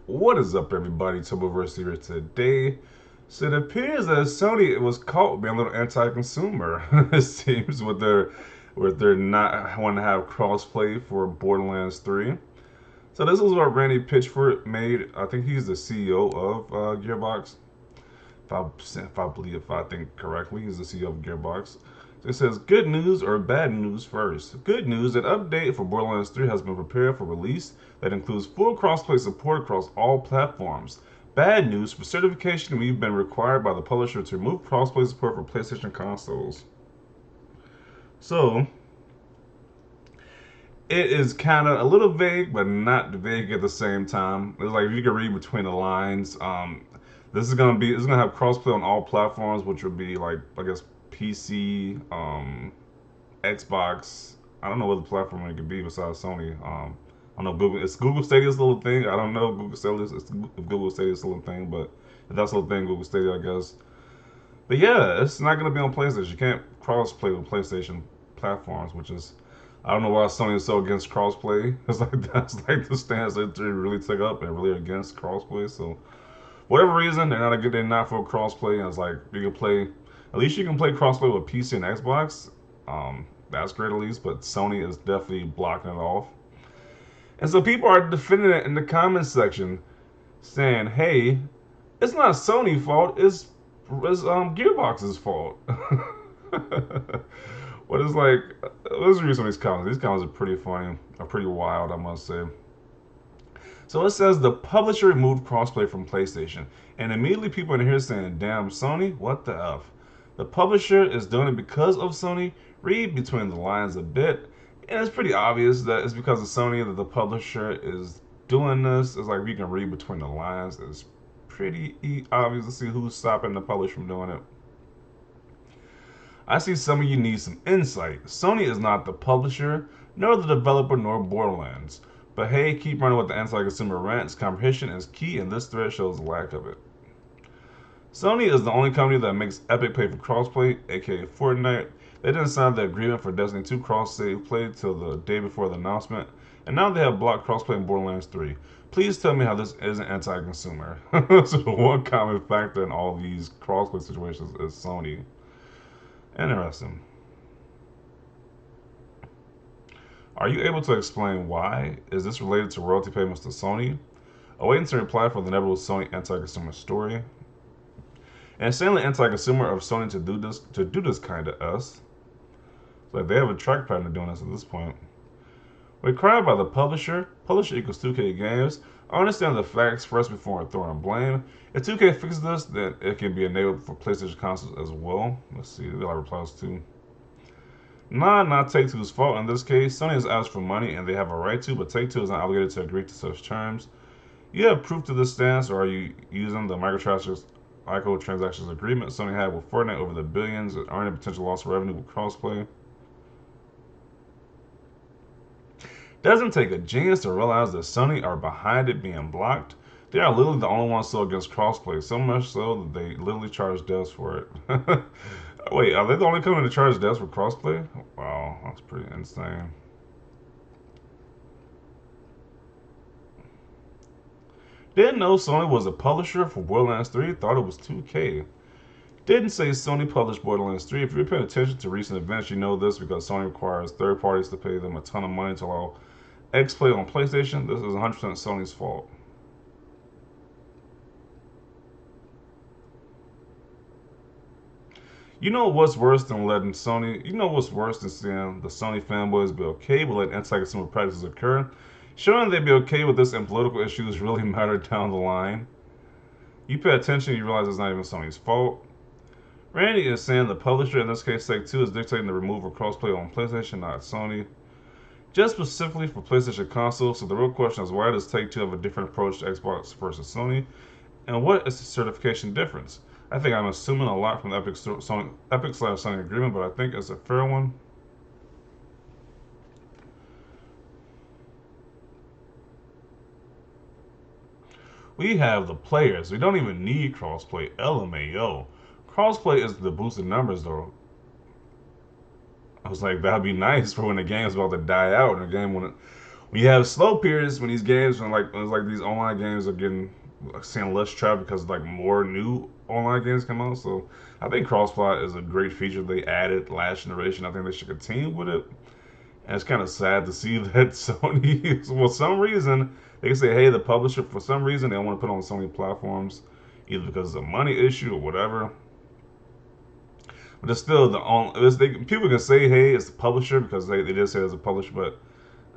What is up, everybody? Tumbleverse here today. So it appears that Sony was caught being a little anti-consumer. It seems with their not wanting to have crossplay for Borderlands 3. So this is what Randy Pitchford made. I think he's the CEO of Gearbox. If I think correctly, he's the CEO of Gearbox. So it says, good news or bad news first. Good news, an update for Borderlands 3 has been prepared for release that includes full crossplay support across all platforms. Bad news, for certification, we've been required by the publisher to remove crossplay support for PlayStation consoles. So, it is kind of a little vague, but not vague at the same time. It's like if you can read between the lines. This is gonna have crossplay on all platforms, which would be like I guess PC, Xbox. I don't know what the platform it could be besides Sony. I don't know Google. It's Google Stadia still a thing. I don't know Google Stadia. If Google Stadia is still a thing, but if that's still a thing, Google Stadia, I guess. But yeah, it's not gonna be on PlayStation. You can't cross-play with PlayStation platforms, which is I don't know why Sony is so against crossplay. It's like that's like the stance that they really took up and really against crossplay. So whatever reason, they're not for crossplay. And it's like you can play at least you can play crossplay with PC and Xbox. That's great at least, but Sony is definitely blocking it off. And so people are defending it in the comments section, saying, "Hey, it's not Sony's fault. It's Gearbox's fault." What is like? Let's read some of these comments. These comments are pretty funny, are pretty wild, I must say. So it says the publisher removed crossplay from PlayStation, and immediately people in here saying, "Damn Sony, what the f?" The publisher is doing it because of Sony. Read between the lines a bit, and it's pretty obvious that it's because of Sony that the publisher is doing this. It's like we can read between the lines. It's pretty obvious to see who's stopping the publisher from doing it. I see some of you need some insight. Sony is not the publisher, nor the developer, nor Borderlands. But hey, keep running with the anti-consumer rants. Comprehension is key, and this thread shows the lack of it. Sony is the only company that makes Epic pay for crossplay, aka Fortnite. They didn't sign the agreement for Destiny 2 cross-save play till the day before the announcement, and now they have blocked crossplay in Borderlands 3. Please tell me how this isn't anti-consumer. So the one common factor in all these crossplay situations is Sony. Interesting. Are you able to explain why? Is this related to royalty payments to Sony? Awaiting to reply for the nebulous Sony anti-consumer story. And insanely anti-consumer of Sony to do this kind of us. It's like they have a track pattern of doing this at this point. Required by the publisher. Publisher equals 2K Games. I understand the facts first before throwing blame. If 2K fixes this, then it can be enabled for PlayStation consoles as well. Let's see, they'll have replies too. Nah, not Take-Two's fault in this case. Sony has asked for money and they have a right to, but Take-Two is not obligated to agree to such terms. You have proof to this stance, or are you using the microtransactions agreement Sony had with Fortnite over the billions and earning potential loss of revenue with crossplay? Doesn't take a genius to realize that Sony are behind it being blocked. They are literally the only ones still against crossplay, so much so that they literally charge devs for it. Wait, are they the only company to charge devs for crossplay? Wow, that's pretty insane. Didn't know Sony was a publisher for Borderlands 3, thought it was 2K. Didn't say Sony published Borderlands 3. If you're paying attention to recent events, you know this because Sony requires third parties to pay them a ton of money to allow X Play on PlayStation. This is 100% Sony's fault. You know what's worse than letting Sony? You know what's worse than seeing the Sony fanboys be okay with letting anti-consumer practices occur? Showing they'd be okay with this and political issues really matter down the line. You pay attention, you realize it's not even Sony's fault. Randy is saying the publisher, in this case Take-Two, is dictating the removal of crossplay on PlayStation, not Sony. Just specifically for PlayStation consoles, so the real question is why does Take-Two have a different approach to Xbox versus Sony? And what is the certification difference? I think I'm assuming a lot from the Epic/Sony agreement, but I think it's a fair one. We have the players. We don't even need crossplay. LMAO. Crossplay is the boosted numbers, though. I was like, that'd be nice for when the game's about to die out, and the game We have slow periods when these games, when it's like these online games are getting seeing less traffic because like more new online games come out. So I think crossplay is a great feature they added last generation. I think they should continue with it. And it's kind of sad to see that Sony, for some reason, they can say, hey, the publisher, for some reason, they don't want to put it on Sony platforms, either because of a money issue or whatever. But it's still the only. People can say, hey, it's the publisher because they did say it's a publisher, but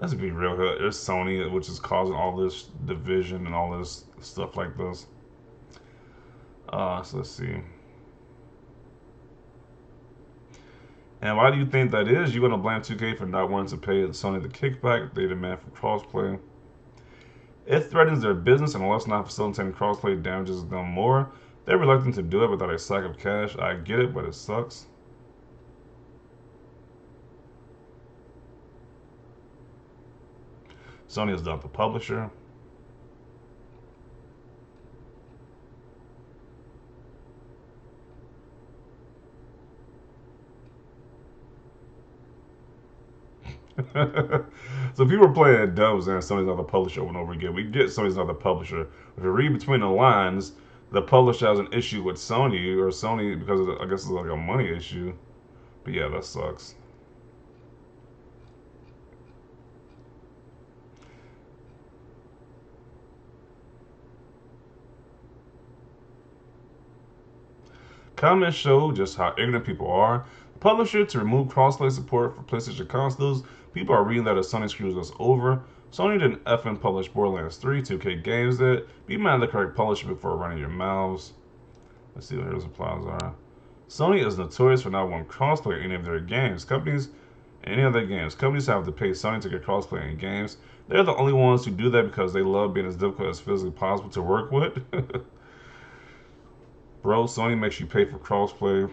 let's be real here. It's Sony, which is causing all this division and all this stuff like this. So let's see. And why do you think that is? You're going to blame 2K for not wanting to pay Sony the kickback they demand for crossplay. It threatens their business, and unless not facilitating crossplay damages them more. They're reluctant to do it without a sack of cash. I get it, but it sucks. Sony is not the publisher. So people are playing at dumb saying Sony's not the publisher over and over again. We get Sony's not the publisher. If you read between the lines, the publisher has an issue with Sony, or Sony because I guess it's like a money issue. But yeah, that sucks. Comments show just how ignorant people are. The publisher to remove crossplay support for PlayStation consoles. People are reading that as Sony screws us over. Sony didn't effing publish Borderlands 3, 2K Games did. Be mad at the correct publisher before running your mouths. Let's see what his replies are. Sony is notorious for not wanting crossplay in any of their games. Companies have to pay Sony to get crossplay in games. They're the only ones who do that because they love being as difficult as physically possible to work with. Bro, Sony makes you pay for crossplay.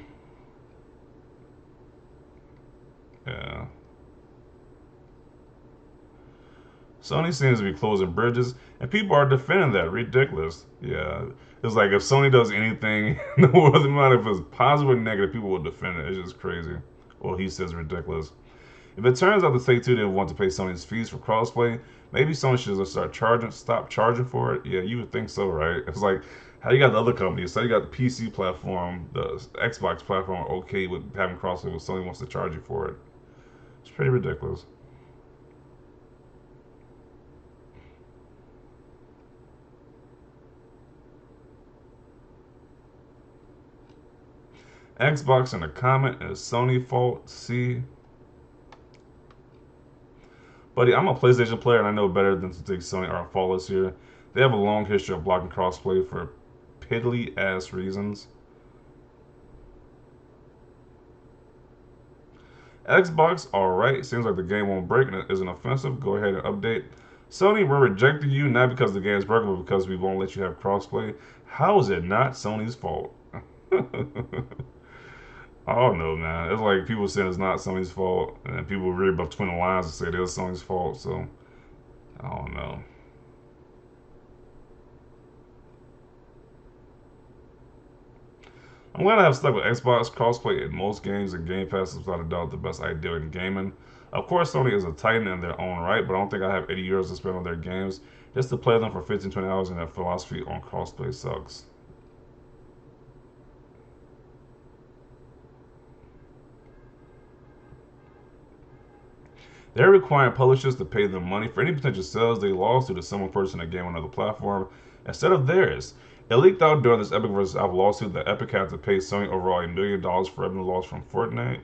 Yeah. Sony seems to be closing bridges, and people are defending that. Ridiculous. Yeah. It's like if Sony does anything in the world, no matter if it's positive or negative, people will defend it. It's just crazy. Well, he says ridiculous. If it turns out the Take Two didn't want to pay Sony's fees for crossplay, maybe Sony should just stop charging for it. Yeah, you would think so, right? It's like how you got the other companies. So you got the PC platform, the Xbox platform, okay with having crossplay, but Sony wants to charge you for it. It's pretty ridiculous. Xbox in the comment is Sony fault. See, buddy, I'm a PlayStation player and I know better than to think Sony are faultless here. They have a long history of blocking crossplay for piddly ass reasons. Xbox, alright, seems like the game won't break and it isn't offensive. Go ahead and update. Sony, we're rejecting you not because the game's broken, but because we won't let you have crossplay. How is it not Sony's fault? I don't know, man. It's like people saying it's not Sony's fault, and then people read between the lines and say it is Sony's fault. So I don't know. I'm glad I have stuck with Xbox crossplay in most games, and Game Pass is without a doubt the best idea in gaming. Of course, Sony is a titan in their own right, but I don't think I have 80 euros to spend on their games just to play them for 15, 20 hours, and their philosophy on crossplay sucks. They're requiring publishers to pay them money for any potential sales they lost due to someone purchasing a game on another platform instead of theirs. It leaked out during this Epic vs. Apple lawsuit that Epic had to pay Sony overall $1 million for revenue loss from Fortnite.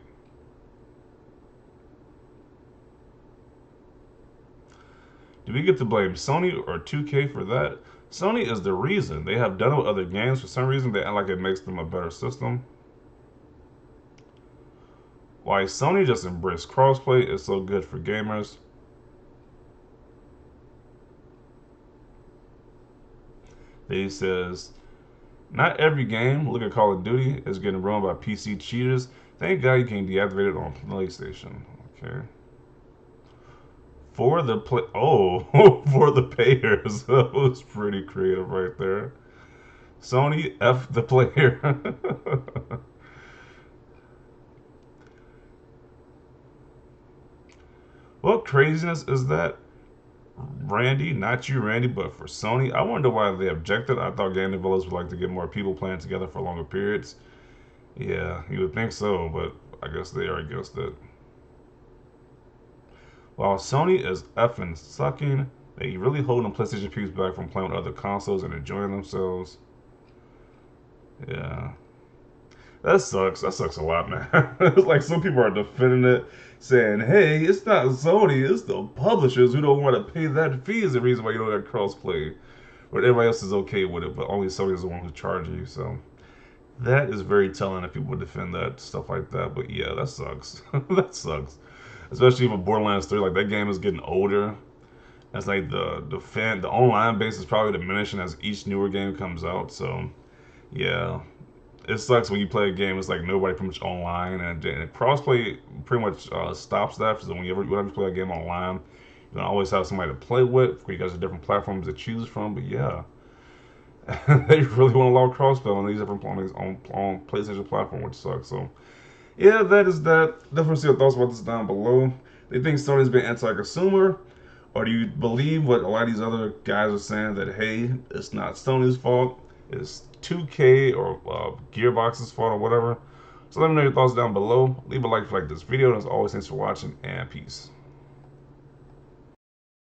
Do we get to blame Sony or 2K for that? Sony is the reason. They have done it with other games. For some reason, they act like it makes them a better system. Why Sony just embraced crossplay is so good for gamers. He says, not every game, look at Call of Duty, is getting ruined by PC cheaters. Thank God you can deactivate it on PlayStation. Okay. For the for the payers. That was pretty creative right there. Sony F the player. What craziness is that? Randy, not you, Randy, but for Sony, I wonder why they objected. I thought game developers would like to get more people playing together for longer periods. Yeah, you would think so, but I guess they are against it. While Sony is effing sucking, they really holding PlayStation peeps back from playing with other consoles and enjoying themselves. Yeah, that sucks. That sucks a lot, man. It's like some people are defending it, saying, "Hey, it's not Sony, it's the publishers who don't want to pay that fee is the reason why you don't have crossplay." But everybody else is okay with it, but only Sony is the one who's charging you. So that is very telling if people defend that stuff like that. But yeah, that sucks. That sucks. Especially for Borderlands 3, like that game is getting older. It's like the online base is probably diminishing as each newer game comes out. So yeah, it sucks when you play a game. It's like nobody pretty much online, and crossplay pretty much stops that. So whenever you play a game online, you can always have somebody to play with because there's different platforms to choose from. But yeah, they really want to allow crossplay on these different on PlayStation platform, which sucks. So yeah, that is that. Definitely see your thoughts about this down below. Do you think Sony's been anti-consumer, or do you believe what a lot of these other guys are saying that hey, it's not Sony's fault, it's 2K or Gearbox's fault or whatever? So let me know your thoughts down below. Leave a like if you like this video. And as always, thanks for watching and peace.